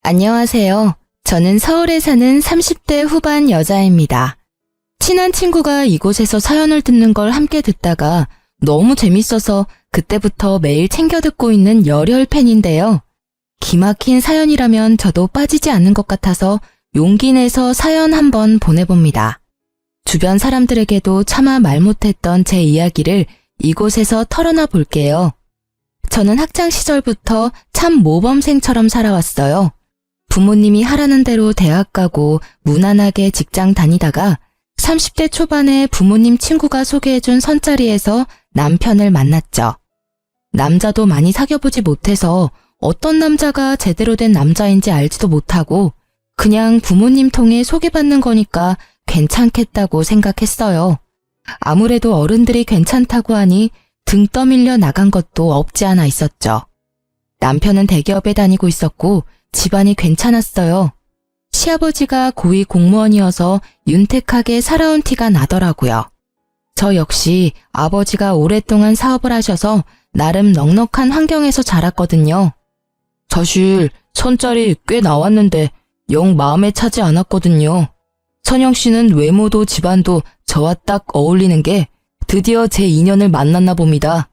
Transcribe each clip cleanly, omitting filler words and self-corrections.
안녕하세요. 저는 서울에 사는 30대 후반 여자입니다. 친한 친구가 이곳에서 사연을 듣는 걸 함께 듣다가 너무 재밌어서 그때부터 매일 챙겨 듣고 있는 열혈 팬인데요. 기막힌 사연이라면 저도 빠지지 않는 것 같아서 용기 내서 사연 한번 보내봅니다. 주변 사람들에게도 차마 말 못했던 제 이야기를 이곳에서 털어놔 볼게요. 저는 학창 시절부터 참 모범생처럼 살아왔어요. 부모님이 하라는 대로 대학 가고 무난하게 직장 다니다가 30대 초반에 부모님 친구가 소개해준 선자리에서 남편을 만났죠. 남자도 많이 사귀어보지 못해서 어떤 남자가 제대로 된 남자인지 알지도 못하고 그냥 부모님 통해 소개받는 거니까 괜찮겠다고 생각했어요. 아무래도 어른들이 괜찮다고 하니 등 떠밀려 나간 것도 없지 않아 있었죠. 남편은 대기업에 다니고 있었고 집안이 괜찮았어요. 시아버지가 고위 공무원이어서 윤택하게 살아온 티가 나더라고요. 저 역시 아버지가 오랫동안 사업을 하셔서 나름 넉넉한 환경에서 자랐거든요. 사실 선짜리 꽤 나왔는데 영 마음에 차지 않았거든요. 선영 씨는 외모도 집안도 저와 딱 어울리는 게 드디어 제 인연을 만났나 봅니다.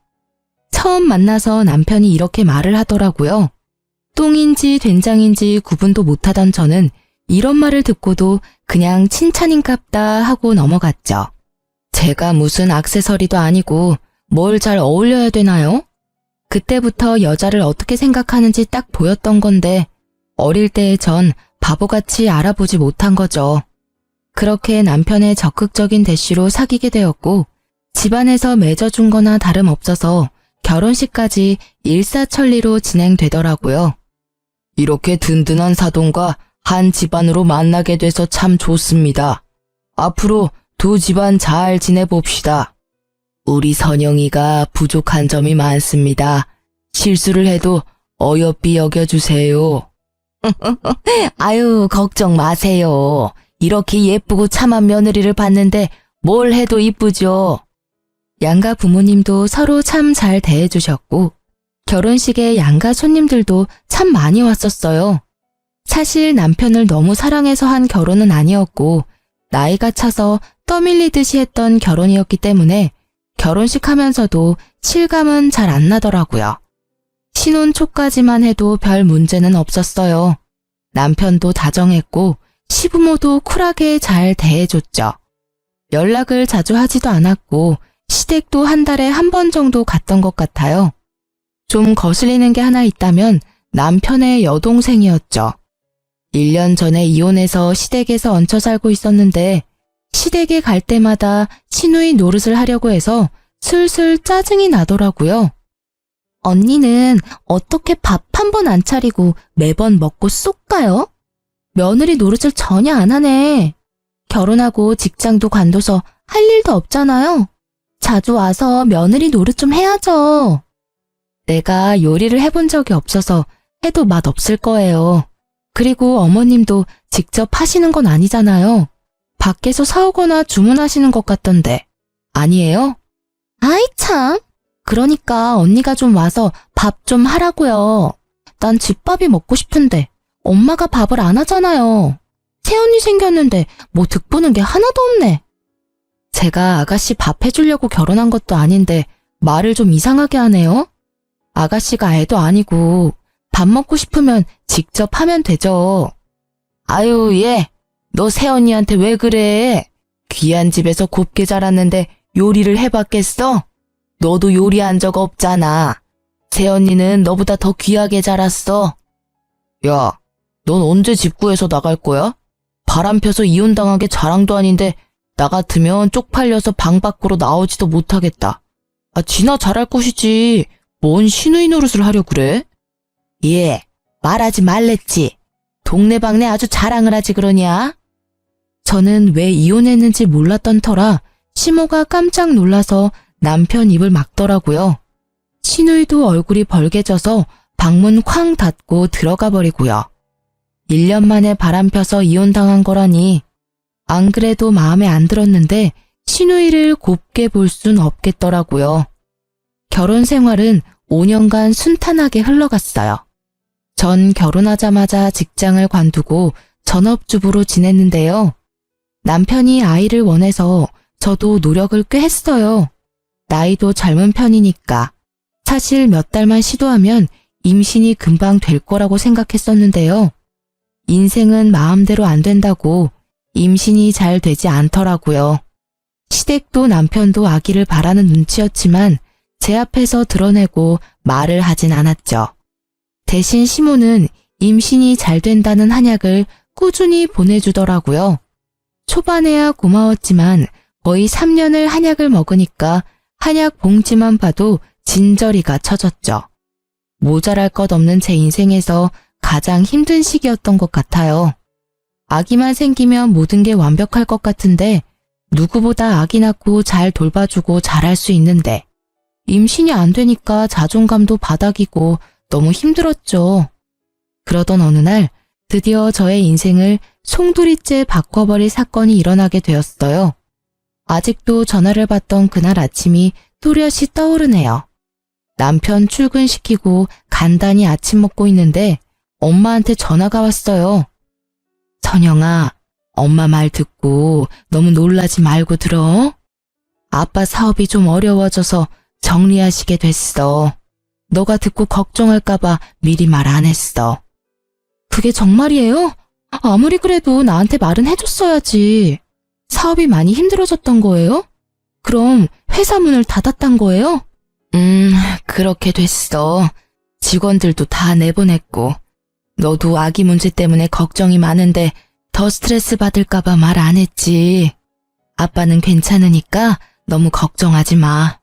처음 만나서 남편이 이렇게 말을 하더라고요. 똥인지 된장인지 구분도 못하던 저는 이런 말을 듣고도 그냥 칭찬인갑다 하고 넘어갔죠. 제가 무슨 액세서리도 아니고 뭘 잘 어울려야 되나요? 그때부터 여자를 어떻게 생각하는지 딱 보였던 건데 어릴 때의 전 바보같이 알아보지 못한 거죠. 그렇게 남편의 적극적인 대시로 사귀게 되었고 집안에서 맺어준 거나 다름없어서 결혼식까지 일사천리로 진행되더라고요. 이렇게 든든한 사돈과 한 집안으로 만나게 돼서 참 좋습니다. 앞으로 두 집안 잘 지내봅시다. 우리 선영이가 부족한 점이 많습니다. 실수를 해도 어여삐 여겨주세요. 아유, 걱정 마세요. 이렇게 예쁘고 참한 며느리를 봤는데 뭘 해도 이쁘죠. 양가 부모님도 서로 참 잘 대해주셨고 결혼식에 양가 손님들도 참 많이 왔었어요. 사실 남편을 너무 사랑해서 한 결혼은 아니었고 나이가 차서 떠밀리듯이 했던 결혼이었기 때문에 결혼식 하면서도 실감은 잘 안 나더라고요. 신혼 초까지만 해도 별 문제는 없었어요. 남편도 다정했고 시부모도 쿨하게 잘 대해줬죠. 연락을 자주 하지도 않았고 시댁도 한 달에 한 번 정도 갔던 것 같아요. 좀 거슬리는 게 하나 있다면 남편의 여동생이었죠. 1년 전에 이혼해서 시댁에서 얹혀 살고 있었는데 시댁에 갈 때마다 시누이 노릇을 하려고 해서 슬슬 짜증이 나더라고요. 언니는 어떻게 밥 한 번 안 차리고 매번 먹고 쏙 가요? 며느리 노릇을 전혀 안 하네. 결혼하고 직장도 관둬서 할 일도 없잖아요. 자주 와서 며느리 노릇 좀 해야죠. 내가 요리를 해본 적이 없어서 해도 맛없을 거예요. 그리고 어머님도 직접 하시는 건 아니잖아요. 밖에서 사오거나 주문하시는 것 같던데. 아니에요? 아이 참. 그러니까 언니가 좀 와서 밥 좀 하라고요. 난 집밥이 먹고 싶은데 엄마가 밥을 안 하잖아요. 새언니 생겼는데 뭐 득보는 게 하나도 없네. 제가 아가씨 밥 해주려고 결혼한 것도 아닌데 말을 좀 이상하게 하네요. 아가씨가 애도 아니고 밥 먹고 싶으면 직접 하면 되죠. 아유, 얘, 너 새언니한테 왜 그래? 귀한 집에서 곱게 자랐는데 요리를 해봤겠어? 너도 요리한 적 없잖아. 새언니는 너보다 더 귀하게 자랐어. 야, 넌 언제 집 구해서 나갈 거야? 바람 펴서 이혼당한 게 자랑도 아닌데 나 같으면 쪽팔려서 방 밖으로 나오지도 못하겠다. 지나 잘할 것이지. 뭔 시누이 노릇을 하려 그래? 예, 말하지 말랬지. 동네방네 아주 자랑을 하지 그러냐? 저는 왜 이혼했는지 몰랐던 터라 시모가 깜짝 놀라서 남편 입을 막더라고요. 시누이도 얼굴이 벌개져서 방문 쾅 닫고 들어가 버리고요. 1년 만에 바람 펴서 이혼당한 거라니. 안 그래도 마음에 안 들었는데 시누이를 곱게 볼 순 없겠더라고요. 결혼 생활은 5년간 순탄하게 흘러갔어요. 전 결혼하자마자 직장을 관두고 전업주부로 지냈는데요. 남편이 아이를 원해서 저도 노력을 꽤 했어요. 나이도 젊은 편이니까. 사실 몇 달만 시도하면 임신이 금방 될 거라고 생각했었는데요. 인생은 마음대로 안 된다고 임신이 잘 되지 않더라고요. 시댁도 남편도 아기를 바라는 눈치였지만 제 앞에서 드러내고 말을 하진 않았죠. 대신 시모는 임신이 잘 된다는 한약을 꾸준히 보내주더라고요. 초반에야 고마웠지만 거의 3년을 한약을 먹으니까 한약 봉지만 봐도 진저리가 쳐졌죠. 모자랄 것 없는 제 인생에서 가장 힘든 시기였던 것 같아요. 아기만 생기면 모든 게 완벽할 것 같은데 누구보다 아기 낳고 잘 돌봐주고 잘할 수 있는데 임신이 안 되니까 자존감도 바닥이고 너무 힘들었죠. 그러던 어느 날 드디어 저의 인생을 송두리째 바꿔버릴 사건이 일어나게 되었어요. 아직도 전화를 받던 그날 아침이 또렷이 떠오르네요. 남편 출근시키고 간단히 아침 먹고 있는데 엄마한테 전화가 왔어요. 선영아, 엄마 말 듣고 너무 놀라지 말고 들어. 아빠 사업이 좀 어려워져서 정리하시게 됐어. 너가 듣고 걱정할까봐 미리 말 안 했어. 그게 정말이에요? 아무리 그래도 나한테 말은 해줬어야지. 사업이 많이 힘들어졌던 거예요? 그럼 회사 문을 닫았단 거예요? 그렇게 됐어. 직원들도 다 내보냈고. 너도 아기 문제 때문에 걱정이 많은데 더 스트레스 받을까봐 말 안 했지. 아빠는 괜찮으니까 너무 걱정하지 마.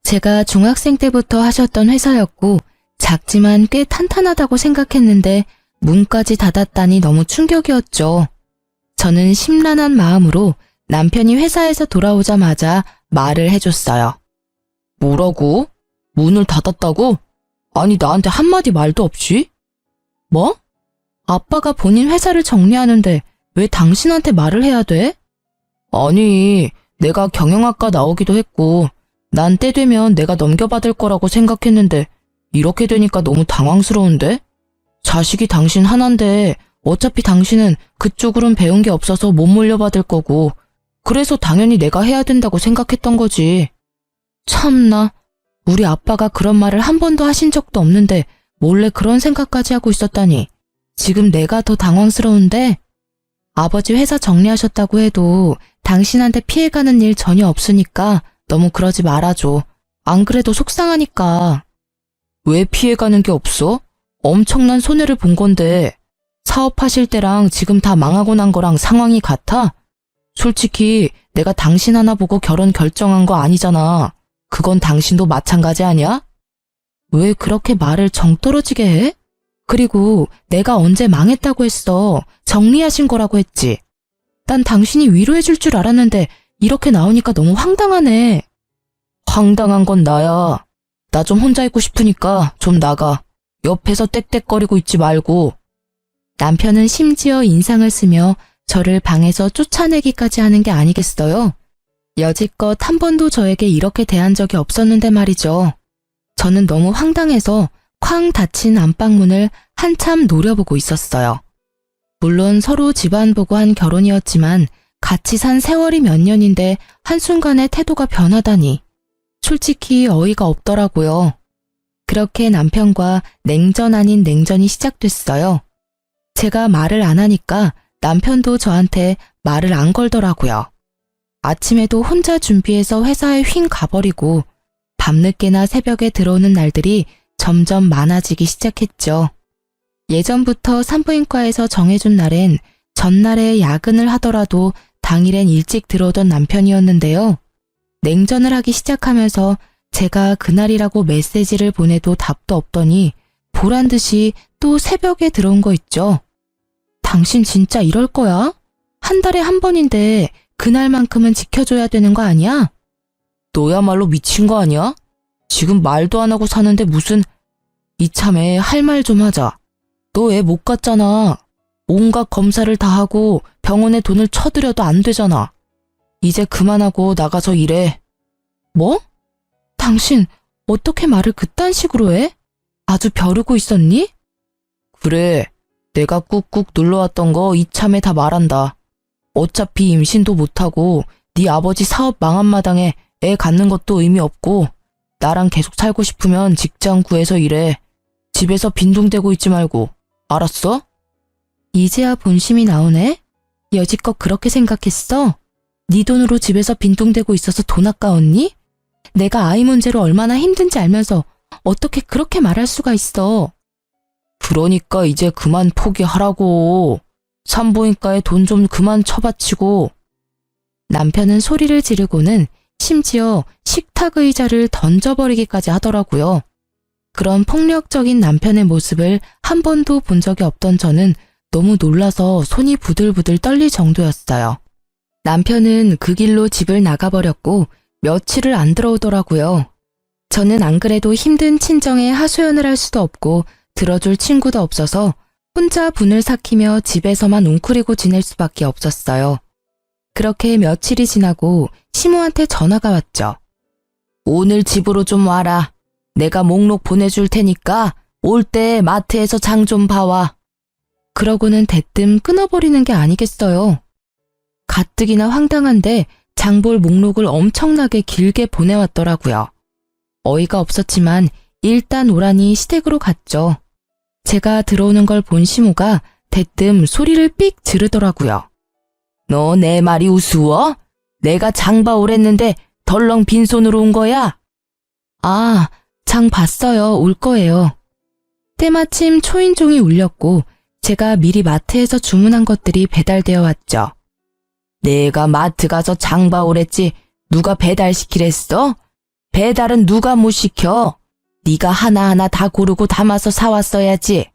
제가 중학생 때부터 하셨던 회사였고 작지만 꽤 탄탄하다고 생각했는데 문까지 닫았다니 너무 충격이었죠. 저는 심란한 마음으로 남편이 회사에서 돌아오자마자 말을 해줬어요. 뭐라고? 문을 닫았다고? 아니 나한테 한마디 말도 없이? 뭐? 아빠가 본인 회사를 정리하는데 왜 당신한테 말을 해야 돼? 아니, 내가 경영학과 나오기도 했고 난 때 되면 내가 넘겨받을 거라고 생각했는데 이렇게 되니까 너무 당황스러운데? 자식이 당신 하나인데 어차피 당신은 그쪽으론 배운 게 없어서 못 물려받을 거고 그래서 당연히 내가 해야 된다고 생각했던 거지. 참나, 우리 아빠가 그런 말을 한 번도 하신 적도 없는데 몰래 그런 생각까지 하고 있었다니 지금 내가 더 당황스러운데 아버지 회사 정리하셨다고 해도 당신한테 피해가는 일 전혀 없으니까 너무 그러지 말아줘. 안 그래도 속상하니까. 왜 피해가는 게 없어? 엄청난 손해를 본 건데 사업하실 때랑 지금 다 망하고 난 거랑 상황이 같아? 솔직히 내가 당신 하나 보고 결혼 결정한 거 아니잖아. 그건 당신도 마찬가지 아니야? 왜 그렇게 말을 정 떨어지게 해? 그리고 내가 언제 망했다고 했어. 정리하신 거라고 했지. 난 당신이 위로해줄 줄 알았는데 이렇게 나오니까 너무 황당하네. 황당한 건 나야. 나 좀 혼자 있고 싶으니까 좀 나가. 옆에서 떽떽거리고 있지 말고. 남편은 심지어 인상을 쓰며 저를 방에서 쫓아내기까지 하는 게 아니겠어요? 여지껏 한 번도 저에게 이렇게 대한 적이 없었는데 말이죠. 저는 너무 황당해서 쾅 닫힌 안방문을 한참 노려보고 있었어요. 물론 서로 집안 보고 한 결혼이었지만 같이 산 세월이 몇 년인데 한순간에 태도가 변하다니. 솔직히 어이가 없더라고요. 그렇게 남편과 냉전 아닌 냉전이 시작됐어요. 제가 말을 안 하니까 남편도 저한테 말을 안 걸더라고요. 아침에도 혼자 준비해서 회사에 휭 가버리고 밤늦게나 새벽에 들어오는 날들이 점점 많아지기 시작했죠. 예전부터 산부인과에서 정해준 날엔 전날에 야근을 하더라도 당일엔 일찍 들어오던 남편이었는데요. 냉전을 하기 시작하면서 제가 그날이라고 메시지를 보내도 답도 없더니 보란 듯이 또 새벽에 들어온 거 있죠. 당신 진짜 이럴 거야? 한 달에 한 번인데 그날만큼은 지켜줘야 되는 거 아니야? 너야말로 미친 거 아니야? 지금 말도 안 하고 사는데 무슨... 이참에 할 말 좀 하자. 너 애 못 갔잖아. 온갖 검사를 다 하고 병원에 돈을 쳐들여도 안 되잖아. 이제 그만하고 나가서 일해. 뭐? 당신 어떻게 말을 그딴 식으로 해? 아주 벼르고 있었니? 그래, 내가 꾹꾹 눌러왔던 거 이참에 다 말한다. 어차피 임신도 못하고 네 아버지 사업 망한 마당에 애 갖는 것도 의미 없고 나랑 계속 살고 싶으면 직장 구해서 일해. 집에서 빈둥대고 있지 말고. 알았어? 이제야 본심이 나오네? 여지껏 그렇게 생각했어? 네 돈으로 집에서 빈둥대고 있어서 돈 아까웠니? 내가 아이 문제로 얼마나 힘든지 알면서 어떻게 그렇게 말할 수가 있어? 그러니까 이제 그만 포기하라고. 산부인과에 돈 좀 그만 처바치고. 남편은 소리를 지르고는 심지어 식탁 의자를 던져버리기까지 하더라고요. 그런 폭력적인 남편의 모습을 한 번도 본 적이 없던 저는 너무 놀라서 손이 부들부들 떨릴 정도였어요. 남편은 그 길로 집을 나가버렸고 며칠을 안 들어오더라고요. 저는 안 그래도 힘든 친정에 하소연을 할 수도 없고 들어줄 친구도 없어서 혼자 분을 삭히며 집에서만 웅크리고 지낼 수밖에 없었어요. 그렇게 며칠이 지나고 시모한테 전화가 왔죠. 오늘 집으로 좀 와라. 내가 목록 보내줄 테니까 올 때 마트에서 장 좀 봐와. 그러고는 대뜸 끊어버리는 게 아니겠어요. 가뜩이나 황당한데 장볼 목록을 엄청나게 길게 보내왔더라고요. 어이가 없었지만 일단 오라니 시댁으로 갔죠. 제가 들어오는 걸 본 시모가 대뜸 소리를 삑 지르더라고요. 너 내 말이 우스워? 내가 장 봐 오랬는데 덜렁 빈손으로 온 거야? 아, 장 봤어요. 올 거예요. 때마침 초인종이 울렸고 제가 미리 마트에서 주문한 것들이 배달되어 왔죠. 내가 마트 가서 장 봐 오랬지 누가 배달시키랬어? 배달은 누가 못 시켜? 네가 하나하나 다 고르고 담아서 사왔어야지.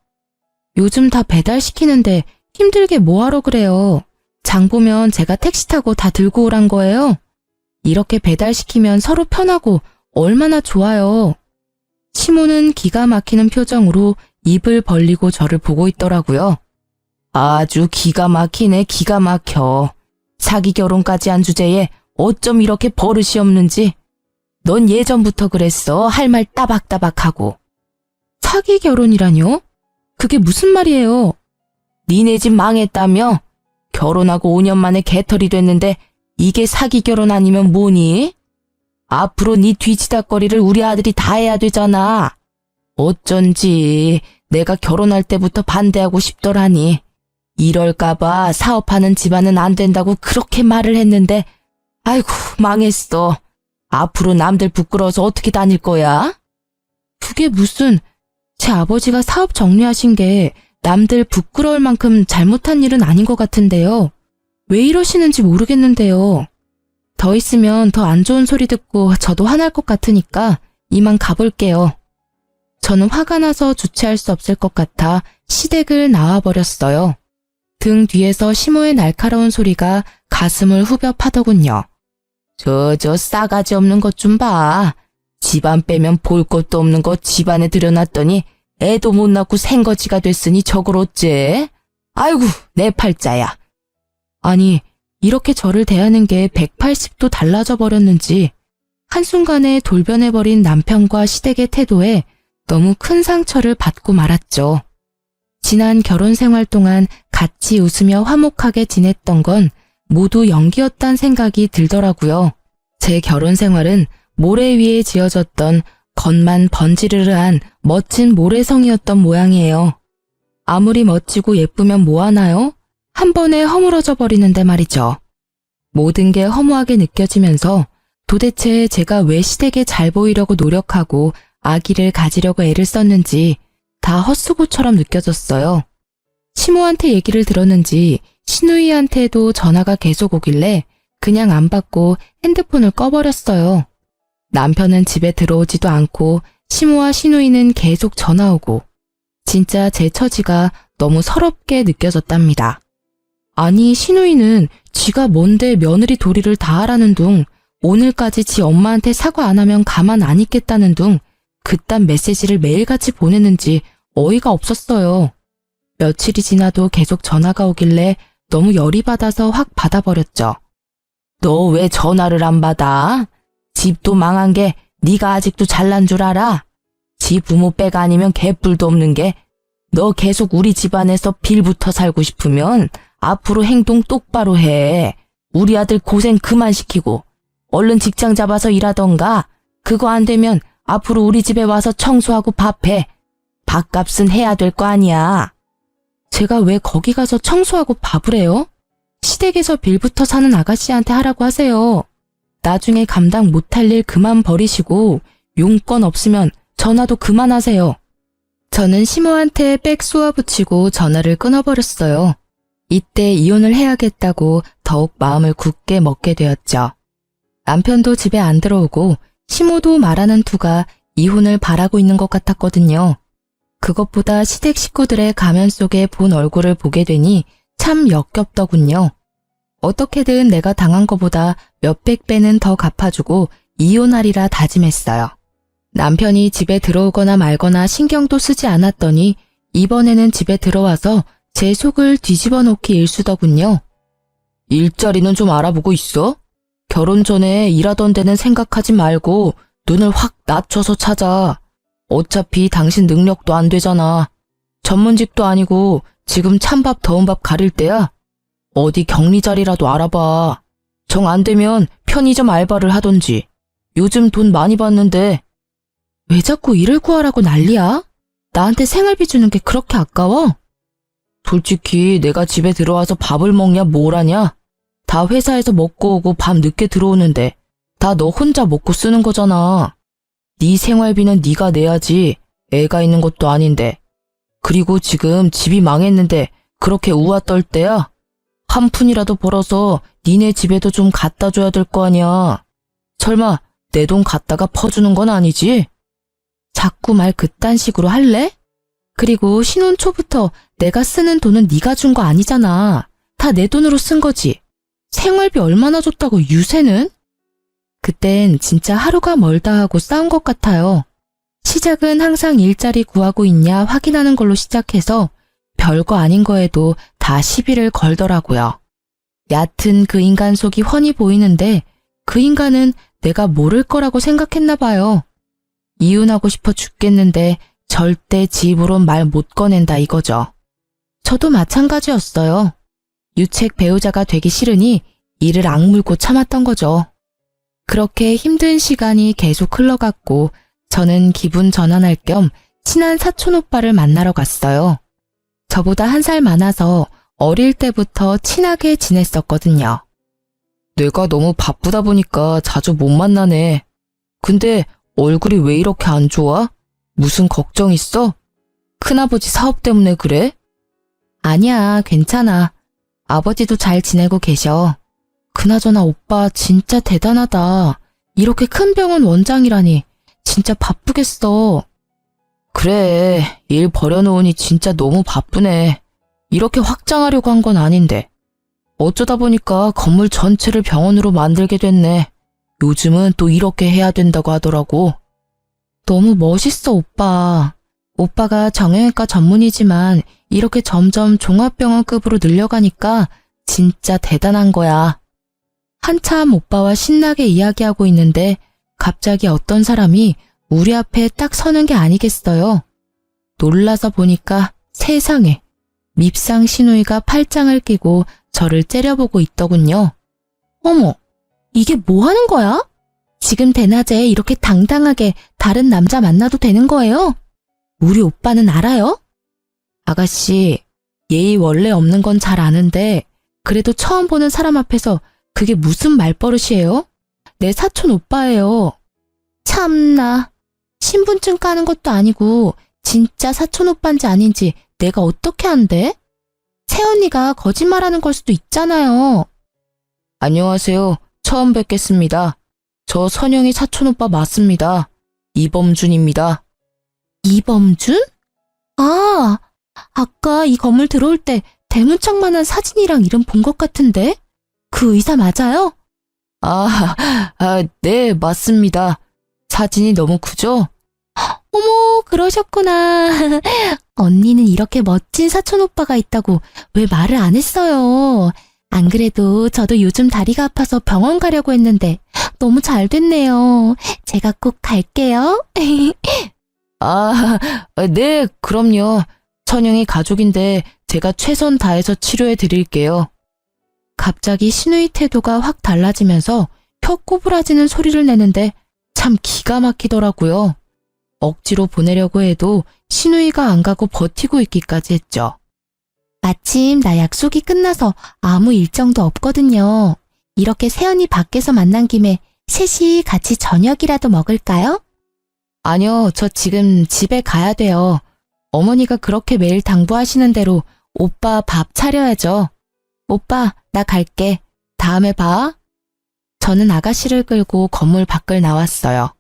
요즘 다 배달시키는데 힘들게 뭐하러 그래요. 장 보면 제가 택시 타고 다 들고 오란 거예요. 이렇게 배달시키면 서로 편하고 얼마나 좋아요. 시모는 기가 막히는 표정으로 입을 벌리고 저를 보고 있더라고요. 아주 기가 막히네, 기가 막혀. 사기 결혼까지 한 주제에 어쩜 이렇게 버릇이 없는지. 넌 예전부터 그랬어. 할 말 따박따박하고. 사기 결혼이라뇨? 그게 무슨 말이에요? 니네 집 망했다며? 결혼하고 5년 만에 개털이 됐는데 이게 사기 결혼 아니면 뭐니? 앞으로 네 뒤치다거리를 우리 아들이 다 해야 되잖아. 어쩐지 내가 결혼할 때부터 반대하고 싶더라니. 이럴까봐 사업하는 집안은 안 된다고 그렇게 말을 했는데 아이고 망했어. 앞으로 남들 부끄러워서 어떻게 다닐 거야? 그게 무슨, 제 아버지가 사업 정리하신 게 남들 부끄러울 만큼 잘못한 일은 아닌 것 같은데요. 왜 이러시는지 모르겠는데요. 더 있으면 더 안 좋은 소리 듣고 저도 화날 것 같으니까 이만 가볼게요. 저는 화가 나서 주체할 수 없을 것 같아 시댁을 나와버렸어요. 등 뒤에서 시모의 날카로운 소리가 가슴을 후벼 파더군요. 저 싸가지 없는 것 좀 봐. 집안 빼면 볼 것도 없는 거 집안에 들여놨더니 애도 못 낳고 생거지가 됐으니 저걸 어째? 아이고 내 팔자야. 아니 이렇게 저를 대하는 게 180도 달라져 버렸는지 한순간에 돌변해버린 남편과 시댁의 태도에 너무 큰 상처를 받고 말았죠. 지난 결혼 생활 동안 같이 웃으며 화목하게 지냈던 건 모두 연기였단 생각이 들더라고요. 제 결혼 생활은 모래 위에 지어졌던 겉만 번지르르한 멋진 모래성이었던 모양이에요. 아무리 멋지고 예쁘면 뭐하나요? 한 번에 허물어져 버리는데 말이죠. 모든 게 허무하게 느껴지면서 도대체 제가 왜 시댁에 잘 보이려고 노력하고 아기를 가지려고 애를 썼는지 다 헛수고처럼 느껴졌어요. 시모한테 얘기를 들었는지 시누이한테도 전화가 계속 오길래 그냥 안 받고 핸드폰을 꺼버렸어요. 남편은 집에 들어오지도 않고 시모와 시누이는 계속 전화 오고 진짜 제 처지가 너무 서럽게 느껴졌답니다. 아니 시누이는 지가 뭔데 며느리 도리를 다 하라는 둥 오늘까지 지 엄마한테 사과 안 하면 가만 안 있겠다는 둥 그딴 메시지를 매일같이 보내는지 어이가 없었어요. 며칠이 지나도 계속 전화가 오길래 너무 열이 받아서 확 받아버렸죠. 너 왜 전화를 안 받아? 집도 망한 게 네가 아직도 잘난 줄 알아? 지 부모 빼가 아니면 개뿔도 없는 게 너 계속 우리 집안에서 빌붙어 살고 싶으면 앞으로 행동 똑바로 해. 우리 아들 고생 그만 시키고 얼른 직장 잡아서 일하던가. 그거 안 되면 앞으로 우리 집에 와서 청소하고 밥해. 밥값은 해야 될 거 아니야. 제가 왜 거기 가서 청소하고 밥을 해요? 시댁에서 빌붙어 사는 아가씨한테 하라고 하세요. 나중에 감당 못할 일 그만 버리시고 용건 없으면 전화도 그만하세요. 저는 시모한테 빽 쏘아붙이고 전화를 끊어버렸어요. 이때 이혼을 해야겠다고 더욱 마음을 굳게 먹게 되었죠. 남편도 집에 안 들어오고 시모도 말하는 투가 이혼을 바라고 있는 것 같았거든요. 그것보다 시댁 식구들의 가면 속에 본 얼굴을 보게 되니 참 역겹더군요. 어떻게든 내가 당한 것보다 몇백 배는 더 갚아주고 이혼하리라 다짐했어요. 남편이 집에 들어오거나 말거나 신경도 쓰지 않았더니 이번에는 집에 들어와서 제 속을 뒤집어 놓기 일쑤더군요. 일자리는 좀 알아보고 있어? 결혼 전에 일하던 데는 생각하지 말고 눈을 확 낮춰서 찾아. 어차피 당신 능력도 안 되잖아. 전문직도 아니고 지금 찬밥 더운 밥 가릴 때야. 어디 격리 자리라도 알아봐. 정 안 되면 편의점 알바를 하던지. 요즘 돈 많이 받는데. 왜 자꾸 일을 구하라고 난리야? 나한테 생활비 주는 게 그렇게 아까워? 솔직히 내가 집에 들어와서 밥을 먹냐 뭘 하냐? 다 회사에서 먹고 오고 밤 늦게 들어오는데 다 너 혼자 먹고 쓰는 거잖아. 네 생활비는 네가 내야지. 애가 있는 것도 아닌데. 그리고 지금 집이 망했는데 그렇게 우아 떨 때야? 한 푼이라도 벌어서 니네 집에도 좀 갖다 줘야 될 거 아니야. 설마 내 돈 갖다가 퍼주는 건 아니지? 자꾸 말 그딴 식으로 할래? 그리고 신혼 초부터 내가 쓰는 돈은 네가 준 거 아니잖아. 다 내 돈으로 쓴 거지. 생활비 얼마나 줬다고 유세는? 그땐 진짜 하루가 멀다 하고 싸운 것 같아요. 시작은 항상 일자리 구하고 있냐 확인하는 걸로 시작해서 별거 아닌 거에도 다 시비를 걸더라고요. 얕은 그 인간 속이 훤히 보이는데 그 인간은 내가 모를 거라고 생각했나 봐요. 이혼하고 싶어 죽겠는데 절대 지 입으론 말 못 꺼낸다 이거죠. 저도 마찬가지였어요. 유책 배우자가 되기 싫으니 이를 악물고 참았던 거죠. 그렇게 힘든 시간이 계속 흘러갔고 저는 기분 전환할 겸 친한 사촌 오빠를 만나러 갔어요. 저보다 한 살 많아서 어릴 때부터 친하게 지냈었거든요. 내가 너무 바쁘다 보니까 자주 못 만나네. 근데 얼굴이 왜 이렇게 안 좋아? 무슨 걱정 있어? 큰아버지 사업 때문에 그래? 아니야, 괜찮아. 아버지도 잘 지내고 계셔. 그나저나 오빠 진짜 대단하다. 이렇게 큰 병원 원장이라니 진짜 바쁘겠어. 그래, 일 버려놓으니 진짜 너무 바쁘네. 이렇게 확장하려고 한 건 아닌데. 어쩌다 보니까 건물 전체를 병원으로 만들게 됐네. 요즘은 또 이렇게 해야 된다고 하더라고. 너무 멋있어, 오빠. 오빠가 정형외과 전문이지만 이렇게 점점 종합병원급으로 늘려가니까 진짜 대단한 거야. 한참 오빠와 신나게 이야기하고 있는데 갑자기 어떤 사람이 우리 앞에 딱 서는 게 아니겠어요. 놀라서 보니까 세상에 밉상 시누이가 팔짱을 끼고 저를 째려보고 있더군요. 어머, 이게 뭐 하는 거야? 지금 대낮에 이렇게 당당하게 다른 남자 만나도 되는 거예요? 우리 오빠는 알아요? 아가씨, 예의 원래 없는 건 잘 아는데 그래도 처음 보는 사람 앞에서 그게 무슨 말버릇이에요? 내 사촌 오빠예요. 참나, 신분증 까는 것도 아니고 진짜 사촌 오빠인지 아닌지 내가 어떻게 안대? 새언니가 거짓말하는 걸 수도 있잖아요. 안녕하세요. 처음 뵙겠습니다. 저 선영이 사촌 오빠 맞습니다. 이범준입니다. 이범준? 아, 아까 이 건물 들어올 때 대문짝만한 사진이랑 이름 본 것 같은데? 그 의사 맞아요? 네, 맞습니다. 사진이 너무 크죠? 어머, 그러셨구나. 언니는 이렇게 멋진 사촌 오빠가 있다고 왜 말을 안 했어요? 안 그래도 저도 요즘 다리가 아파서 병원 가려고 했는데 너무 잘 됐네요. 제가 꼭 갈게요. 네, 그럼요. 천영이 가족인데 제가 최선 다해서 치료해 드릴게요. 갑자기 신우이 태도가 확 달라지면서 혀 꼬부라지는 소리를 내는데 참 기가 막히더라고요. 억지로 보내려고 해도 신우이가 안 가고 버티고 있기까지 했죠. 마침 나 약속이 끝나서 아무 일정도 없거든요. 이렇게 세연이 밖에서 만난 김에 셋이 같이 저녁이라도 먹을까요? 아니요, 저 지금 집에 가야 돼요. 어머니가 그렇게 매일 당부하시는 대로 오빠 밥 차려야죠. 오빠, 나 갈게. 다음에 봐. 저는 아가씨를 끌고 건물 밖을 나왔어요.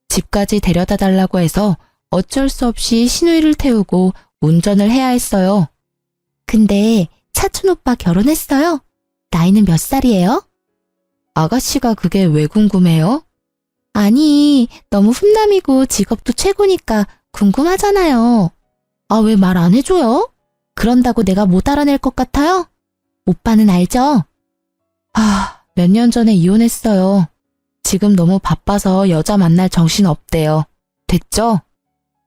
집까지 데려다 달라고 해서 어쩔 수 없이 신우이를 태우고 운전을 해야 했어요. 근데 사촌 오빠 결혼했어요? 나이는 몇 살이에요? 아가씨가 그게 왜 궁금해요? 아니, 너무 훈남이고 직업도 최고니까 궁금하잖아요. 아, 왜 말 안 해줘요? 그런다고 내가 못 알아낼 것 같아요? 오빠는 알죠? 몇 년 전에 이혼했어요. 지금 너무 바빠서 여자 만날 정신 없대요. 됐죠?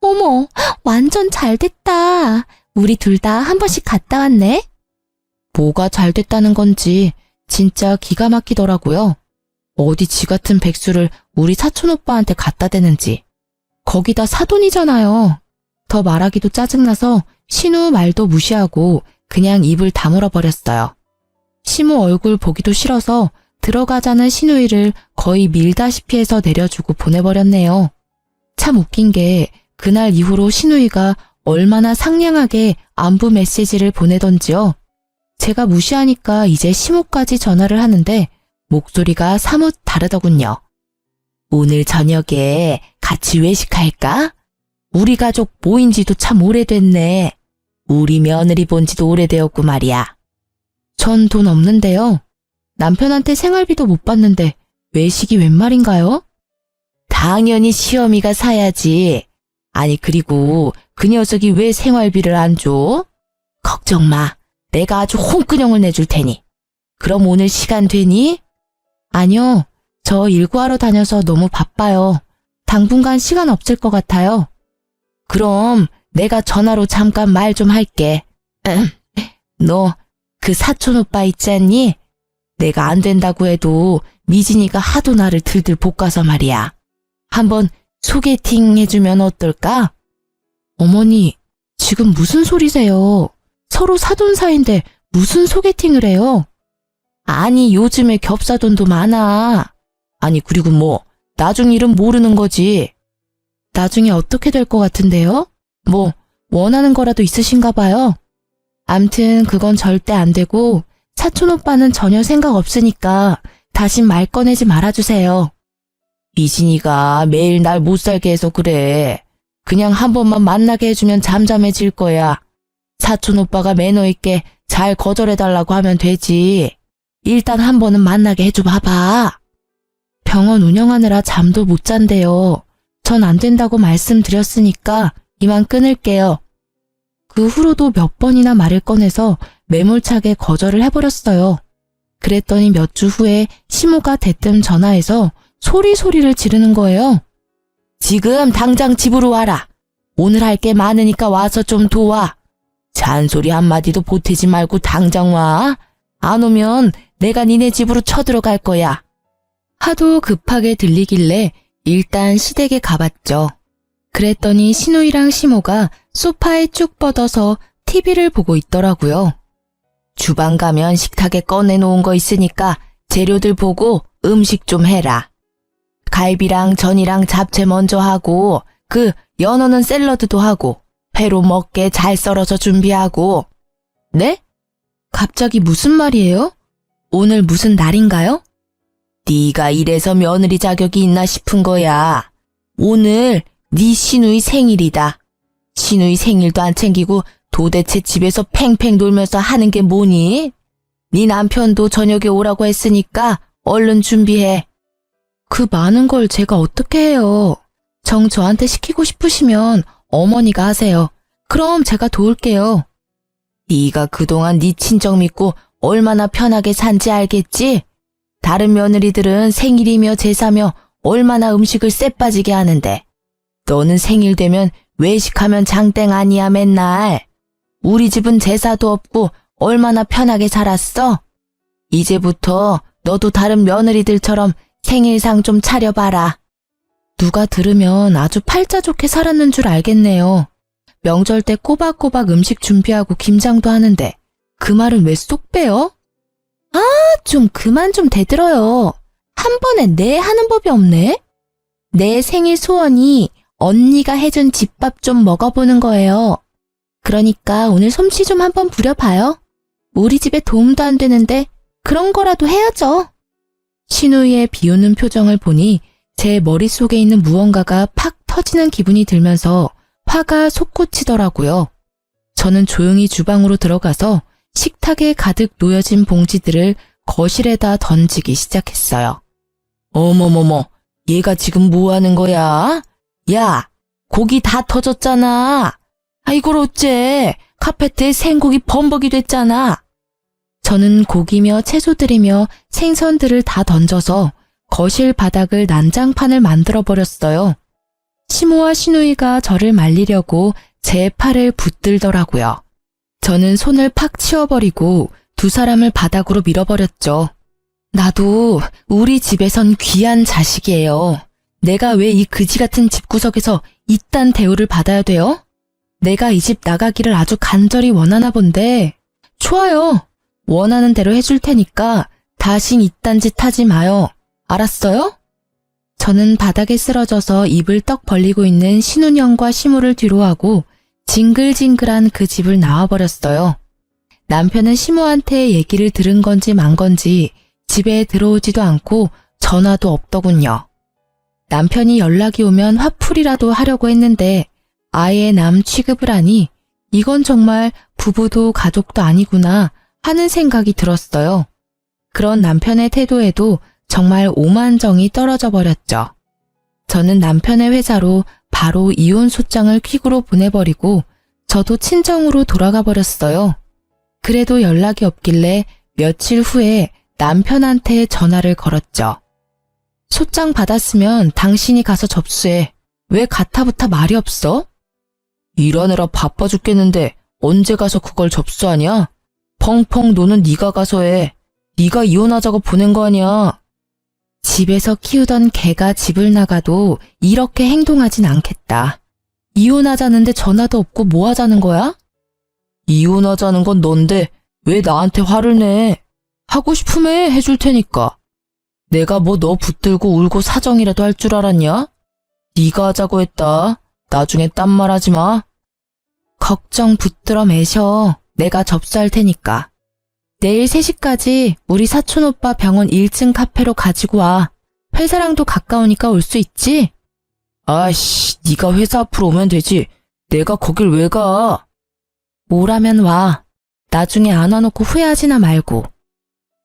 어머, 완전 잘 됐다. 우리 둘 다 한 번씩 갔다 왔네? 뭐가 잘 됐다는 건지 진짜 기가 막히더라고요. 어디 지 같은 백수를 우리 사촌 오빠한테 갖다 대는지. 거기다 사돈이잖아요. 더 말하기도 짜증나서 신우 말도 무시하고 그냥 입을 다물어 버렸어요. 시모 얼굴 보기도 싫어서 들어가자는 신우이를 거의 밀다시피 해서 내려주고 보내버렸네요. 참 웃긴 게 그날 이후로 신우이가 얼마나 상냥하게 안부 메시지를 보내던지요. 제가 무시하니까 이제 시모까지 전화를 하는데 목소리가 사뭇 다르더군요. 오늘 저녁에 같이 외식할까? 우리 가족 모인 지도 참 오래됐네. 우리 며느리 본 지도 오래되었고 말이야. 전 돈 없는데요. 남편한테 생활비도 못 받는데 외식이 웬 말인가요? 당연히 시어미가 사야지. 아니 그리고 그 녀석이 왜 생활비를 안 줘? 걱정 마. 내가 아주 홍근형을 내줄 테니. 그럼 오늘 시간 되니? 아니요. 저 일구하러 다녀서 너무 바빠요. 당분간 시간 없을 것 같아요. 그럼 내가 전화로 잠깐 말 좀 할게. 너 그 사촌 오빠 있지 않니? 내가 안 된다고 해도 미진이가 하도 나를 들들 볶아서 말이야. 한번 소개팅 해주면 어떨까? 어머니, 지금 무슨 소리세요? 서로 사돈 사이인데 무슨 소개팅을 해요? 아니, 요즘에 겹사돈도 많아. 아니, 그리고 뭐 나중 일은 모르는 거지. 나중에 어떻게 될 것 같은데요? 뭐 원하는 거라도 있으신가 봐요. 암튼 그건 절대 안 되고 사촌 오빠는 전혀 생각 없으니까 다신 말 꺼내지 말아주세요. 미진이가 매일 날 못 살게 해서 그래. 그냥 한 번만 만나게 해주면 잠잠해질 거야. 사촌 오빠가 매너 있게 잘 거절해달라고 하면 되지. 일단 한 번은 만나게 해줘 봐봐. 병원 운영하느라 잠도 못 잔대요. 전 안 된다고 말씀드렸으니까 이만 끊을게요. 그 후로도 몇 번이나 말을 꺼내서 매몰차게 거절을 해버렸어요. 그랬더니 몇 주 후에 시모가 대뜸 전화해서 소리를 지르는 거예요. 지금 당장 집으로 와라. 오늘 할 게 많으니까 와서 좀 도와. 잔소리 한마디도 보태지 말고 당장 와. 안 오면 내가 니네 집으로 쳐들어갈 거야. 하도 급하게 들리길래 일단 시댁에 가봤죠. 그랬더니 신우이랑 시모가 소파에 쭉 뻗어서 TV를 보고 있더라고요. 주방 가면 식탁에 꺼내놓은 거 있으니까 재료들 보고 음식 좀 해라. 갈비랑 전이랑 잡채 먼저 하고 그 연어는 샐러드도 하고 회로 먹게 잘 썰어서 준비하고. 네? 갑자기 무슨 말이에요? 오늘 무슨 날인가요? 네가 이래서 며느리 자격이 있나 싶은 거야. 오늘 네 시누이 생일이다. 시누이 생일도 안 챙기고 도대체 집에서 팽팽 놀면서 하는 게 뭐니? 네 남편도 저녁에 오라고 했으니까 얼른 준비해. 그 많은 걸 제가 어떻게 해요? 정 저한테 시키고 싶으시면 어머니가 하세요. 그럼 제가 도울게요. 네가 그동안 네 친정 믿고 얼마나 편하게 산지 알겠지? 다른 며느리들은 생일이며 제사며 얼마나 음식을 쎄빠지게 하는데 너는 생일 되면 외식하면 장땡 아니야 맨날. 우리 집은 제사도 없고 얼마나 편하게 살았어? 이제부터 너도 다른 며느리들처럼 생일상 좀 차려봐라. 누가 들으면 아주 팔자 좋게 살았는 줄 알겠네요. 명절 때 꼬박꼬박 음식 준비하고 김장도 하는데 그 말은 왜 쏙 빼요? 아, 좀 그만 좀 대들어요. 한 번에 네 하는 법이 없네. 내 생일 소원이 언니가 해준 집밥 좀 먹어보는 거예요. 그러니까 오늘 솜씨 좀 한번 부려봐요. 우리 집에 도움도 안 되는데 그런 거라도 해야죠. 신우이의 비웃는 표정을 보니 제 머릿속에 있는 무언가가 팍 터지는 기분이 들면서 화가 솟구치더라고요. 저는 조용히 주방으로 들어가서 식탁에 가득 놓여진 봉지들을 거실에다 던지기 시작했어요. 어머머머, 얘가 지금 뭐 하는 거야? 야, 고기 다 터졌잖아. 이걸 어째? 카페트에 생고기 범벅이 됐잖아. 저는 고기며 채소들이며 생선들을 다 던져서 거실 바닥을 난장판을 만들어버렸어요. 시모와 시누이가 저를 말리려고 제 팔을 붙들더라고요. 저는 손을 팍 치워버리고 두 사람을 바닥으로 밀어버렸죠. 나도 우리 집에선 귀한 자식이에요. 내가 왜 이 그지 같은 집구석에서 이딴 대우를 받아야 돼요? 내가 이 집 나가기를 아주 간절히 원하나 본데. 좋아요. 원하는 대로 해줄 테니까 다신 이딴 짓 하지 마요. 알았어요? 저는 바닥에 쓰러져서 입을 떡 벌리고 있는 신운영과 시모를 뒤로하고 징글징글한 그 집을 나와버렸어요. 남편은 시모한테 얘기를 들은 건지 만 건지 집에 들어오지도 않고 전화도 없더군요. 남편이 연락이 오면 화풀이라도 하려고 했는데 아예 남 취급을 하니 이건 정말 부부도 가족도 아니구나 하는 생각이 들었어요. 그런 남편의 태도에도 정말 오만정이 떨어져 버렸죠. 저는 남편의 회사로 바로 이혼 소장을 퀵으로 보내버리고 저도 친정으로 돌아가 버렸어요. 그래도 연락이 없길래 며칠 후에 남편한테 전화를 걸었죠. 소장 받았으면 당신이 가서 접수해. 왜 가타부타 말이 없어? 일하느라 바빠 죽겠는데 언제 가서 그걸 접수하냐? 펑펑 노는 네가 가서 해. 네가 이혼하자고 보낸 거 아니야. 집에서 키우던 개가 집을 나가도 이렇게 행동하진 않겠다. 이혼하자는데 전화도 없고 뭐 하자는 거야? 이혼하자는 건 넌데 왜 나한테 화를 내? 하고 싶으면 해줄 테니까. 내가 뭐 너 붙들고 울고 사정이라도 할 줄 알았냐? 네가 하자고 했다. 나중에 딴 말 하지 마. 걱정 붙들어 매셔. 내가 접수할 테니까. 내일 3시까지 우리 사촌오빠 병원 1층 카페로 가지고 와. 회사랑도 가까우니까 올 수 있지? 아이씨, 네가 회사 앞으로 오면 되지. 내가 거길 왜 가? 오라면 와. 나중에 안 와놓고 후회하지나 말고.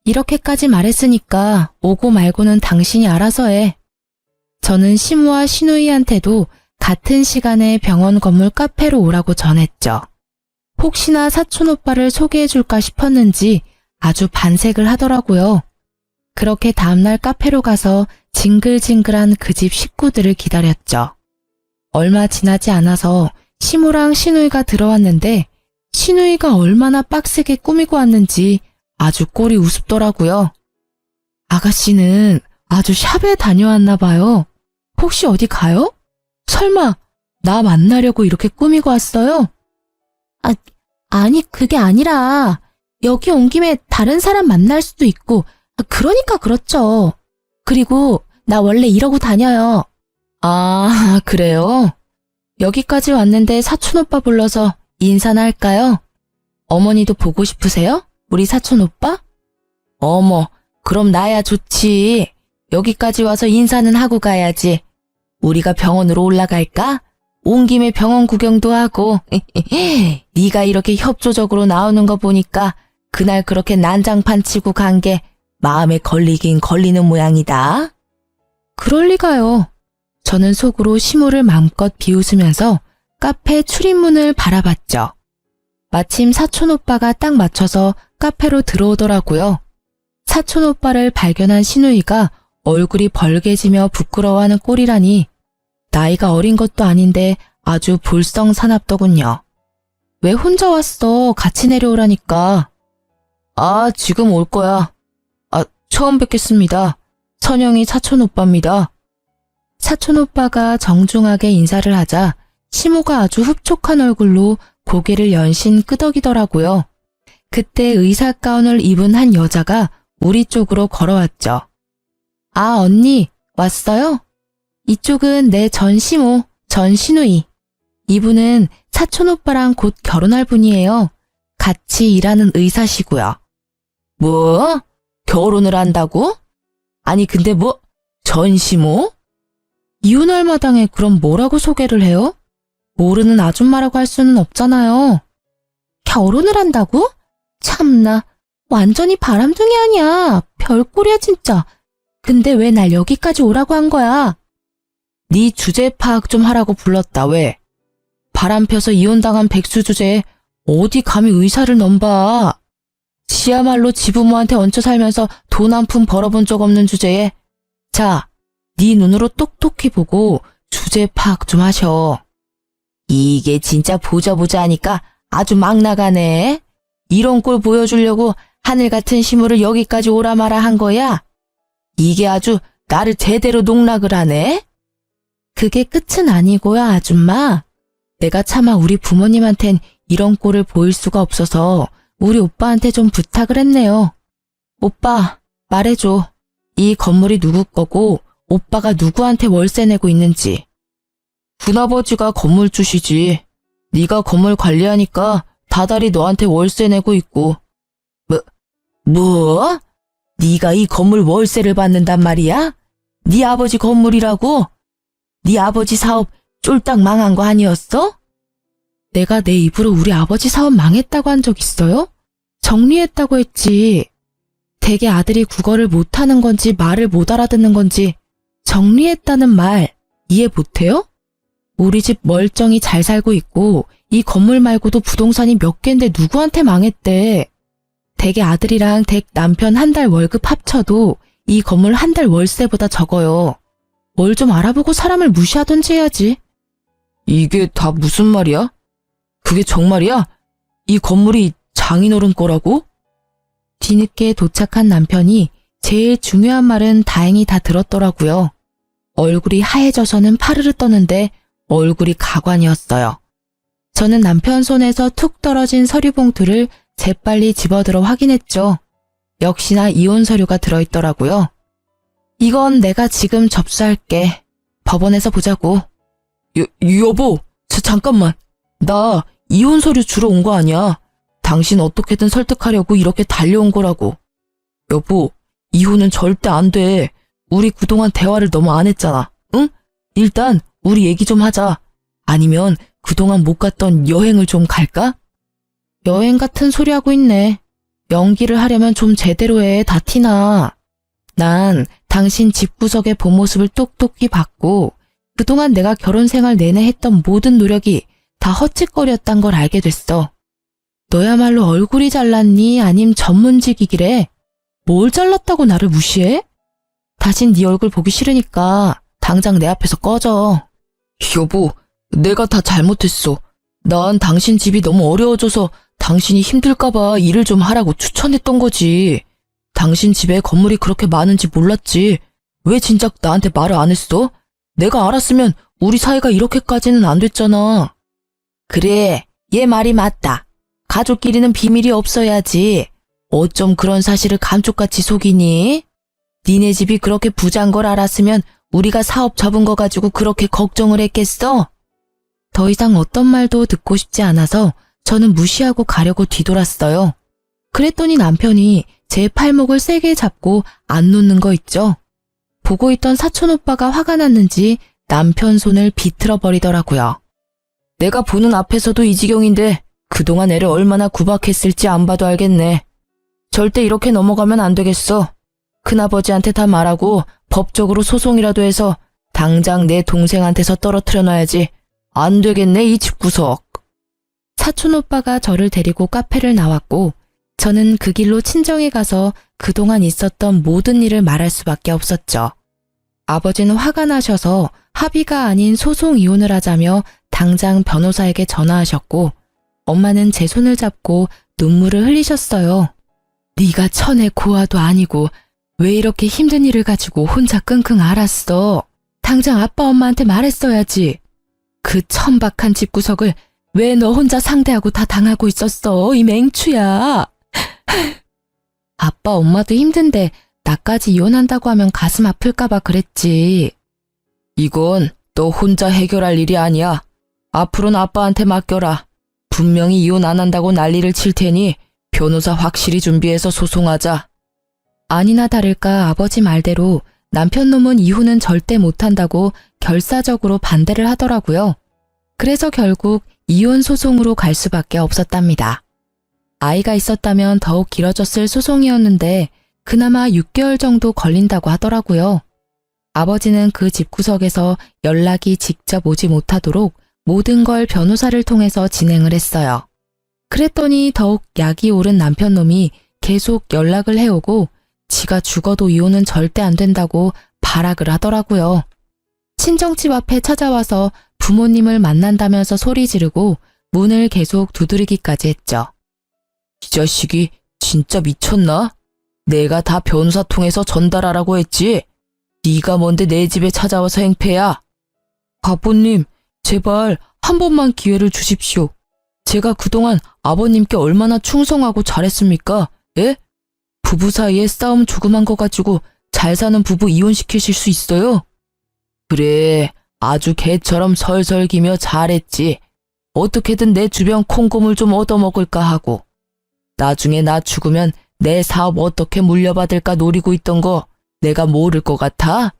이렇게까지 말했으니까 오고 말고는 당신이 알아서 해. 저는 시모와 시누이한테도 같은 시간에 병원 건물 카페로 오라고 전했죠. 혹시나 사촌오빠를 소개해줄까 싶었는지 아주 반색을 하더라고요. 그렇게 다음날 카페로 가서 징글징글한 그 집 식구들을 기다렸죠. 얼마 지나지 않아서 시모랑 시누이가 들어왔는데 시누이가 얼마나 빡세게 꾸미고 왔는지 아주 꼴이 우습더라고요. 아가씨는 아주 샵에 다녀왔나 봐요. 혹시 어디 가요? 설마 나 만나려고 이렇게 꾸미고 왔어요? 아니 그게 아니라 여기 온 김에 다른 사람 만날 수도 있고 그러니까 그렇죠. 그리고 나 원래 이러고 다녀요. 아, 그래요? 여기까지 왔는데 사촌오빠 불러서 인사나 할까요? 어머니도 보고 싶으세요? 우리 사촌오빠? 어머, 그럼 나야 좋지. 여기까지 와서 인사는 하고 가야지. 우리가 병원으로 올라갈까? 온 김에 병원 구경도 하고. 네가 이렇게 협조적으로 나오는 거 보니까 그날 그렇게 난장판 치고 간 게 마음에 걸리긴 걸리는 모양이다. 그럴 리가요. 저는 속으로 시모를 마음껏 비웃으면서 카페 출입문을 바라봤죠. 마침 사촌오빠가 딱 맞춰서 카페로 들어오더라고요. 사촌오빠를 발견한 시누이가 얼굴이 벌개지며 부끄러워하는 꼴이라니 나이가 어린 것도 아닌데 아주 볼썽사납더군요. 왜 혼자 왔어? 같이 내려오라니까. 아, 지금 올 거야. 아, 처음 뵙겠습니다. 선영이 사촌 오빠입니다. 사촌 오빠가 정중하게 인사를 하자 시모가 아주 흡족한 얼굴로 고개를 연신 끄덕이더라고요. 그때 의사 가운을 입은 한 여자가 우리 쪽으로 걸어왔죠. 아, 언니, 왔어요? 이쪽은 내 전시모, 전신우이. 이분은 사촌 오빠랑 곧 결혼할 분이에요. 같이 일하는 의사시고요. 뭐? 결혼을 한다고? 아니, 근데 뭐, 전시모? 이혼할 마당에 그럼 뭐라고 소개를 해요? 모르는 아줌마라고 할 수는 없잖아요. 결혼을 한다고? 참나, 완전히 바람둥이 아니야. 별꼴이야 진짜. 근데 왜 날 여기까지 오라고 한 거야? 네 주제 파악 좀 하라고 불렀다. 왜? 바람 펴서 이혼당한 백수 주제에 어디 감히 의사를 넘봐. 지야말로 지부모한테 얹혀 살면서 돈 한 푼 벌어본 적 없는 주제에 자, 네 눈으로 똑똑히 보고 주제 파악 좀 하셔. 이게 진짜 보자 하니까 아주 막 나가네. 이런 꼴 보여주려고 하늘 같은 시무를 여기까지 오라 마라 한 거야? 이게 아주 나를 제대로 농락을 하네? 그게 끝은 아니고요, 아줌마. 내가 차마 우리 부모님한텐 이런 꼴을 보일 수가 없어서 우리 오빠한테 좀 부탁을 했네요. 오빠, 말해줘. 이 건물이 누구 거고 오빠가 누구한테 월세 내고 있는지. 큰아버지가 건물주시지. 네가 건물 관리하니까 다달이 너한테 월세 내고 있고. 뭐? 네가 이 건물 월세를 받는단 말이야? 네 아버지 건물이라고? 네 아버지 사업 쫄딱 망한 거 아니었어? 내가 내 입으로 우리 아버지 사업 망했다고 한 적 있어요? 정리했다고 했지. 대개 아들이 국어를 못하는 건지 말을 못 알아듣는 건지 정리했다는 말 이해 못해요? 우리 집 멀쩡히 잘 살고 있고 이 건물 말고도 부동산이 몇 개인데 누구한테 망했대. 대개 아들이랑 댁 남편 한 달 월급 합쳐도 이 건물 한 달 월세보다 적어요. 뭘 좀 알아보고 사람을 무시하던지 해야지. 이게 다 무슨 말이야? 그게 정말이야? 이 건물이 장인어른 거라고? 뒤늦게 도착한 남편이 제일 중요한 말은 다행히 다 들었더라고요. 얼굴이 하얘져서는 파르르 떠는데 얼굴이 가관이었어요. 저는 남편 손에서 툭 떨어진 서류 봉투를 재빨리 집어들어 확인했죠. 역시나 이혼 서류가 들어있더라고요. 이건 내가 지금 접수할게. 법원에서 보자고. 여보, 잠깐만. 나 이혼 서류 주러 온 거 아니야. 당신 어떻게든 설득하려고 이렇게 달려온 거라고. 여보, 이혼은 절대 안 돼. 우리 그동안 대화를 너무 안 했잖아. 응? 일단 우리 얘기 좀 하자. 아니면 그동안 못 갔던 여행을 좀 갈까? 여행 같은 소리 하고 있네. 연기를 하려면 좀 제대로 해. 다 티나. 난 당신 집구석의 본 모습을 똑똑히 봤고 그동안 내가 결혼 생활 내내 했던 모든 노력이 다 헛짓거리였단 걸 알게 됐어. 너야말로 얼굴이 잘났니? 아님 전문직이기래? 뭘 잘났다고 나를 무시해? 다신 네 얼굴 보기 싫으니까 당장 내 앞에서 꺼져. 여보, 내가 다 잘못했어. 난 당신 집이 너무 어려워져서 당신이 힘들까봐 일을 좀 하라고 추천했던 거지. 당신 집에 건물이 그렇게 많은지 몰랐지. 왜 진작 나한테 말을 안 했어? 내가 알았으면 우리 사이가 이렇게까지는 안 됐잖아. 그래, 얘 말이 맞다. 가족끼리는 비밀이 없어야지. 어쩜 그런 사실을 감쪽같이 속이니? 니네 집이 그렇게 부자인 걸 알았으면 우리가 사업 접은 거 가지고 그렇게 걱정을 했겠어? 더 이상 어떤 말도 듣고 싶지 않아서 저는 무시하고 가려고 뒤돌았어요. 그랬더니 남편이 제 팔목을 세게 잡고 안 놓는 거 있죠. 보고 있던 사촌 오빠가 화가 났는지 남편 손을 비틀어 버리더라고요. 내가 보는 앞에서도 이 지경인데 그동안 애를 얼마나 구박했을지 안 봐도 알겠네. 절대 이렇게 넘어가면 안 되겠어. 큰아버지한테 다 말하고 법적으로 소송이라도 해서 당장 내 동생한테서 떨어뜨려 놔야지. 안 되겠네, 이 집구석. 사촌 오빠가 저를 데리고 카페를 나왔고 저는 그 길로 친정에 가서 그동안 있었던 모든 일을 말할 수밖에 없었죠. 아버지는 화가 나셔서 합의가 아닌 소송 이혼을 하자며 당장 변호사에게 전화하셨고 엄마는 제 손을 잡고 눈물을 흘리셨어요. 네가 천의 고아도 아니고 왜 이렇게 힘든 일을 가지고 혼자 끙끙 앓았어? 당장 아빠 엄마한테 말했어야지. 그 천박한 집구석을 왜 너 혼자 상대하고 다 당하고 있었어, 이 맹추야. 아빠 엄마도 힘든데 나까지 이혼한다고 하면 가슴 아플까봐 그랬지. 이건 너 혼자 해결할 일이 아니야. 앞으로는 아빠한테 맡겨라. 분명히 이혼 안 한다고 난리를 칠 테니 변호사 확실히 준비해서 소송하자. 아니나 다를까 아버지 말대로 남편 놈은 이혼은 절대 못한다고 결사적으로 반대를 하더라고요. 그래서 결국 이혼 소송으로 갈 수밖에 없었답니다. 아이가 있었다면 더욱 길어졌을 소송이었는데 그나마 6개월 정도 걸린다고 하더라고요. 아버지는 그 집구석에서 연락이 직접 오지 못하도록 모든 걸 변호사를 통해서 진행을 했어요. 그랬더니 더욱 약이 오른 남편 놈이 계속 연락을 해오고 지가 죽어도 이혼은 절대 안 된다고 발악을 하더라고요. 친정집 앞에 찾아와서 부모님을 만난다면서 소리 지르고 문을 계속 두드리기까지 했죠. 이 자식이 진짜 미쳤나? 내가 다 변호사 통해서 전달하라고 했지. 네가 뭔데 내 집에 찾아와서 행패야. 아버님, 제발 한 번만 기회를 주십시오. 제가 그동안 아버님께 얼마나 충성하고 잘했습니까? 예? 부부 사이에 싸움 조그만 거 가지고 잘 사는 부부 이혼시키실 수 있어요? 그래, 아주 개처럼 설설기며 잘했지. 어떻게든 내 주변 콩고물 좀 얻어먹을까 하고. 나중에 나 죽으면 내 사업 어떻게 물려받을까 노리고 있던 거 내가 모를 것 같아?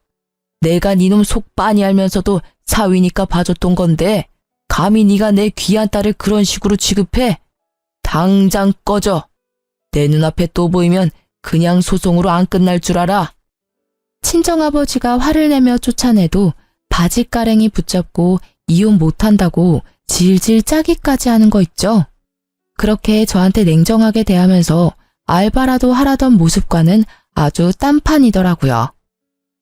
내가 니놈 속 빤히 알면서도 사위니까 봐줬던 건데 감히 네가 내 귀한 딸을 그런 식으로 취급해? 당장 꺼져. 내 눈앞에 또 보이면 그냥 소송으로 안 끝날 줄 알아. 친정아버지가 화를 내며 쫓아내도 바지가랭이 붙잡고 이혼 못한다고 질질 짜기까지 하는 거 있죠. 그렇게 저한테 냉정하게 대하면서 알바라도 하라던 모습과는 아주 딴판이더라고요.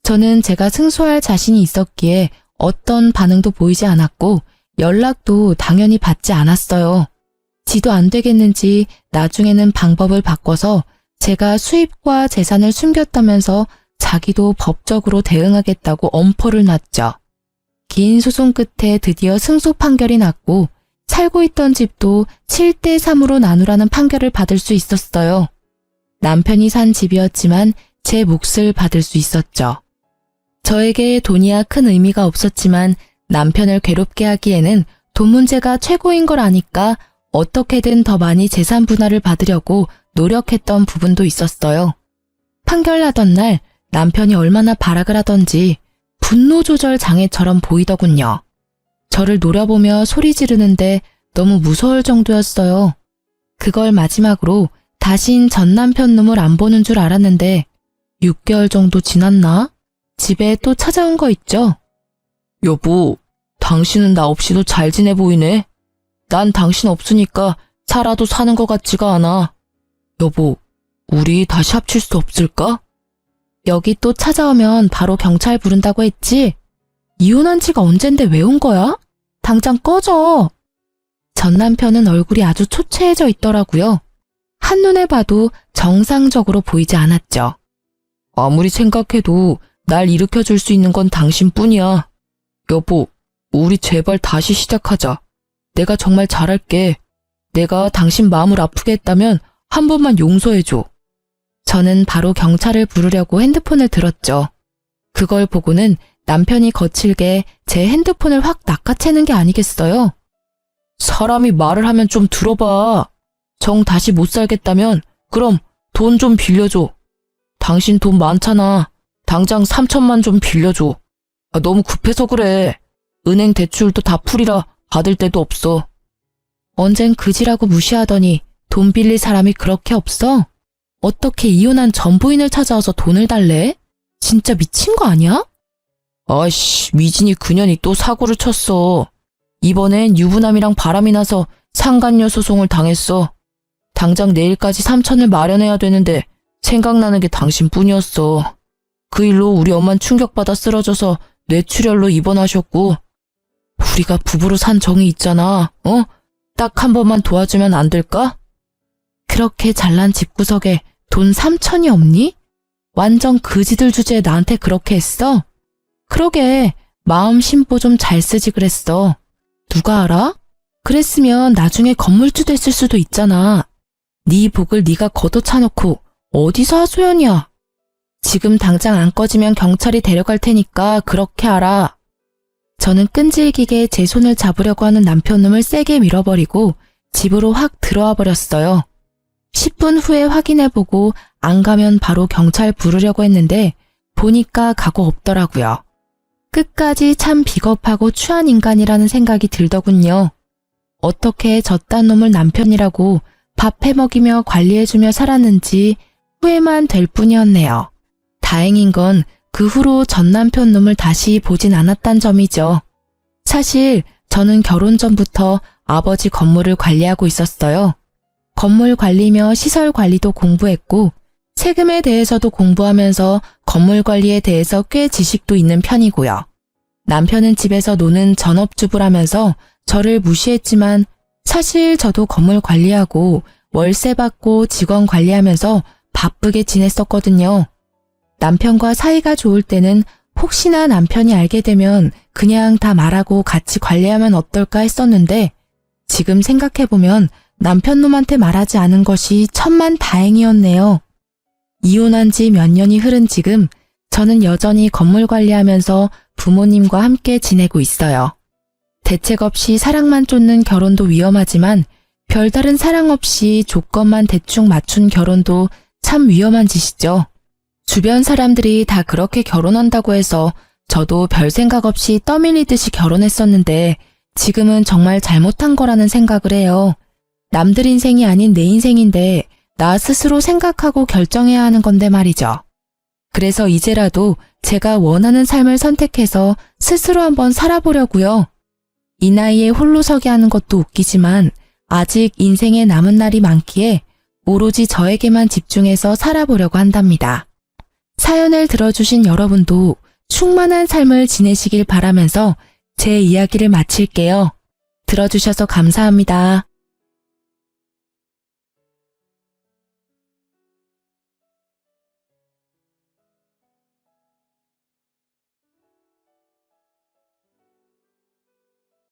저는 제가 승소할 자신이 있었기에 어떤 반응도 보이지 않았고 연락도 당연히 받지 않았어요. 지도 안 되겠는지 나중에는 방법을 바꿔서 제가 수입과 재산을 숨겼다면서 자기도 법적으로 대응하겠다고 엄포를 놨죠. 긴 소송 끝에 드디어 승소 판결이 났고 살고 있던 집도 7대 3으로 나누라는 판결을 받을 수 있었어요. 남편이 산 집이었지만 제 몫을 받을 수 있었죠. 저에게 돈이야 큰 의미가 없었지만 남편을 괴롭게 하기에는 돈 문제가 최고인 걸 아니까 어떻게든 더 많이 재산 분할을 받으려고 노력했던 부분도 있었어요. 판결 나던 날 남편이 얼마나 발악을 하던지 분노 조절 장애처럼 보이더군요. 저를 노려보며 소리 지르는데 너무 무서울 정도였어요. 그걸 마지막으로 다신 전 남편 놈을 안 보는 줄 알았는데 6개월 정도 지났나? 집에 또 찾아온 거 있죠? 여보, 당신은 나 없이도 잘 지내 보이네. 난 당신 없으니까 살아도 사는 것 같지가 않아. 여보, 우리 다시 합칠 수 없을까? 여기 또 찾아오면 바로 경찰 부른다고 했지? 이혼한 지가 언젠데 왜 온 거야? 당장 꺼져. 전 남편은 얼굴이 아주 초췌해져 있더라고요. 한눈에 봐도 정상적으로 보이지 않았죠. 아무리 생각해도 날 일으켜줄 수 있는 건 당신뿐이야. 여보, 우리 제발 다시 시작하자. 내가 정말 잘할게. 내가 당신 마음을 아프게 했다면 한 번만 용서해줘. 저는 바로 경찰을 부르려고 핸드폰을 들었죠. 그걸 보고는 남편이 거칠게 제 핸드폰을 확 낚아채는 게 아니겠어요? 사람이 말을 하면 좀 들어봐. 정 다시 못 살겠다면 그럼 돈 좀 빌려줘. 당신 돈 많잖아. 당장 3천만 좀 빌려줘. 너무 급해서 그래. 은행 대출도 다 풀이라 받을 데도 없어. 언젠 그지라고 무시하더니 돈 빌릴 사람이 그렇게 없어? 어떻게 이혼한 전 부인을 찾아와서 돈을 달래? 진짜 미친 거 아니야? 아이씨, 미진이 그년이 또 사고를 쳤어. 이번엔 유부남이랑 바람이 나서 상간녀 소송을 당했어. 당장 내일까지 3천을 마련해야 되는데 생각나는 게 당신뿐이었어. 그 일로 우리 엄만 충격받아 쓰러져서 뇌출혈로 입원하셨고 우리가 부부로 산 정이 있잖아. 딱 한 번만 도와주면 안 될까? 그렇게 잘난 집구석에 돈 3천이 없니? 완전 그지들 주제에 나한테 그렇게 했어? 그러게, 마음 심보 좀 잘 쓰지 그랬어. 누가 알아? 그랬으면 나중에 건물주 됐을 수도 있잖아. 네 복을 네가 걷어차놓고 어디서 하소연이야. 지금 당장 안 꺼지면 경찰이 데려갈 테니까 그렇게 알아. 저는 끈질기게 제 손을 잡으려고 하는 남편놈을 세게 밀어버리고 집으로 확 들어와 버렸어요. 10분 후에 확인해보고 안 가면 바로 경찰 부르려고 했는데 보니까 각오 없더라고요. 끝까지 참 비겁하고 추한 인간이라는 생각이 들더군요. 어떻게 저딴 놈을 남편이라고 밥 해먹이며 관리해주며 살았는지 후회만 될 뿐이었네요. 다행인 건 그 후로 전 남편 놈을 다시 보진 않았단 점이죠. 사실 저는 결혼 전부터 아버지 건물을 관리하고 있었어요. 건물 관리며 시설 관리도 공부했고 세금에 대해서도 공부하면서 건물 관리에 대해서 꽤 지식도 있는 편이고요. 남편은 집에서 노는 전업주부라면서 저를 무시했지만 사실 저도 건물 관리하고 월세 받고 직원 관리하면서 바쁘게 지냈었거든요. 남편과 사이가 좋을 때는 혹시나 남편이 알게 되면 그냥 다 말하고 같이 관리하면 어떨까 했었는데 지금 생각해보면 남편 놈한테 말하지 않은 것이 천만 다행이었네요. 이혼한 지 몇 년이 흐른 지금 저는 여전히 건물 관리하면서 부모님과 함께 지내고 있어요. 대책 없이 사랑만 쫓는 결혼도 위험하지만 별다른 사랑 없이 조건만 대충 맞춘 결혼도 참 위험한 짓이죠. 주변 사람들이 다 그렇게 결혼한다고 해서 저도 별 생각 없이 떠밀리듯이 결혼했었는데 지금은 정말 잘못한 거라는 생각을 해요. 남들 인생이 아닌 내 인생인데 나 스스로 생각하고 결정해야 하는 건데 말이죠. 그래서 이제라도 제가 원하는 삶을 선택해서 스스로 한번 살아보려고요. 이 나이에 홀로서기 하는 것도 웃기지만 아직 인생에 남은 날이 많기에 오로지 저에게만 집중해서 살아보려고 한답니다. 사연을 들어주신 여러분도 충만한 삶을 지내시길 바라면서 제 이야기를 마칠게요. 들어주셔서 감사합니다.